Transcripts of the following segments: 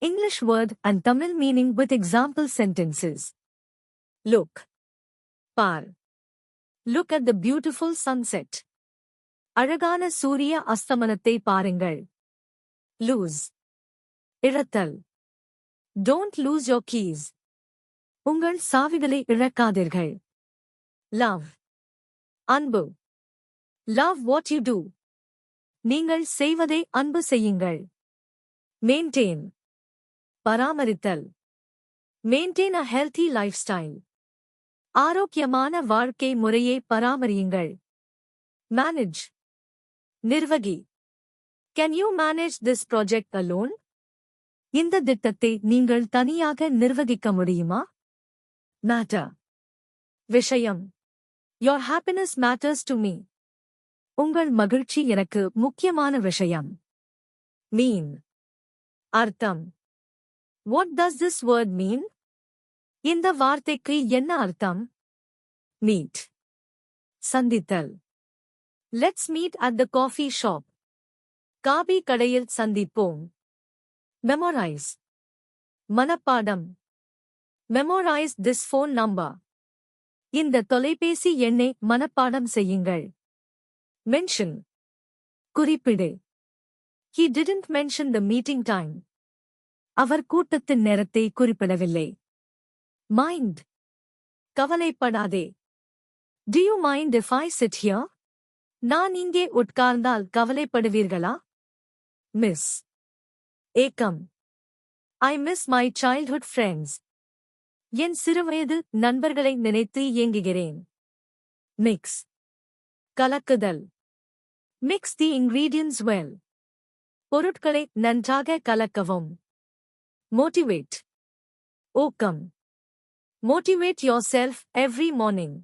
English word and Tamil meaning with example sentences. Look. Par. Look at the beautiful sunset. அழகான சூரிய அஸ்தமனத்தை பாருங்கள். Lose. இழத்தல். Don't lose your keys. உங்கள் சாவிகளை இழக்காதீர்கள். Love. அன்பு. Love what you do. நீங்கள் செய்வதை அன்பு செய்யுங்கள். Maintain. பராமரித்தல். Maintain a healthy lifestyle. ஆரோக்கியமான வாழ்க்கை முறையை பராமரியுங்கள். Manage. நிர்வகி. Can you manage this project alone? இந்த திட்டத்தை நீங்கள் தனியாக நிர்வகிக்க முடியுமா? Matter. விஷயம். Your happiness matters to me. உங்கள் மகிழ்ச்சி எனக்கு முக்கியமான விஷயம். Mean. அர்த்தம். What does this word mean? இந்த வார்த்தைக்கு என்ன அர்த்தம்? Meet. சந்தித்தல். Let's meet at the coffee shop. Coffee கடையில் சந்திப்போம். Memorize. மனப்பாடம். Memorize this phone number. இந்த தொலைபேசி எண்ணை மனப்பாடம் செய்யுங்கள். Mention. குறிப்பிடு. He didn't mention the meeting time. அவர் கூட்டத்தின் நேரத்தை குறிப்பிடவில்லை. Mind. கவலைப்படாதே. Do you mind if I sit here? நான் இங்கே உட்கார்ந்தால் கவலைப்படுவீர்களா? Miss. ஏக்கம். I miss my childhood friends. என் சிறுவயது நண்பர்களை நினைத்து ஏங்குகிறேன். Mix. கலக்குதல். Mix the ingredients well. பொருட்களை நன்றாக கலக்கவும். Motivate. ஊக்கம். Motivate yourself every morning.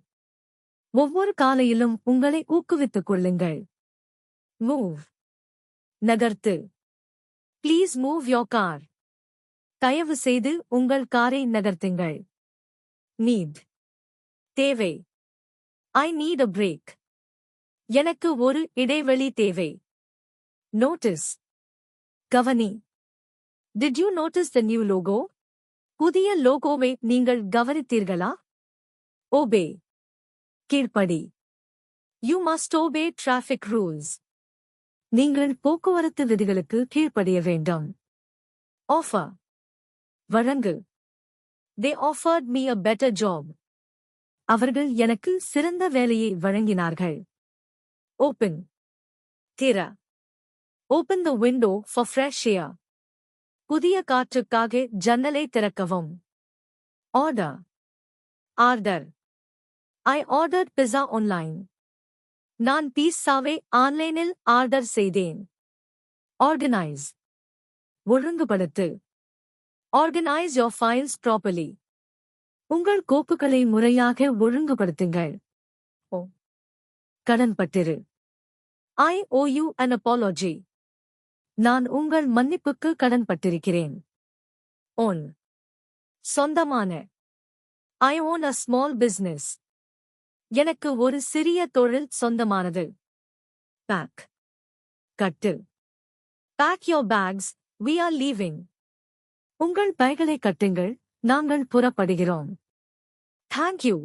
ஒவ்வொரு காலையிலும் உங்களை ஊக்குவித்துக் கொள்ளுங்கள். Move. நகர்த்து. Please move your car. தயவு செய்து உங்கள் காரை நகர்த்துங்கள். Need. தேவை. I need a break. எனக்கு ஒரு இடைவெளி தேவை. Notice. கவனி. Did you notice the new logo? புதிய லோகோவை நீங்கள் கவனித்தீர்களா? Obey. கீழ்ப்படி. You must obey traffic rules. நீங்கள் போக்குவரத்து விதிகளுக்கு கீழ்ப்படிய வேண்டும். Offer. வழங்கு. They offered me a better job. அவர்கள் எனக்கு சிறந்த வேலையை வழங்கினார்கள். Open. திற. Open the window for fresh air. புதிய காற்றுக்காக ஜன்னலை திறக்கவும். Order. Order. I ordered pizza online. நான் பீஸாவை ஆன்லைனில் ஆர்டர் செய்தேன். Organize. ஒழுங்குபடுத்து. Organize your files properly. உங்கள் கோப்புகளை முறையாக ஒழுங்குபடுத்துங்கள். கடன்பட்டிரு. I owe you an apology. நான் உங்கள் மன்னிப்புக்கு கடன்பட்டிருக்கிறேன். Own. சொந்தமான. I own a small business. எனக்கு ஒரு சிறிய தொழில் சொந்தமானது. Pack. Cut. Pack your bags, we are leaving. உங்கள் பைகளை கட்டுங்கள், நாங்கள் புறப்படுகிறோம். Thank you.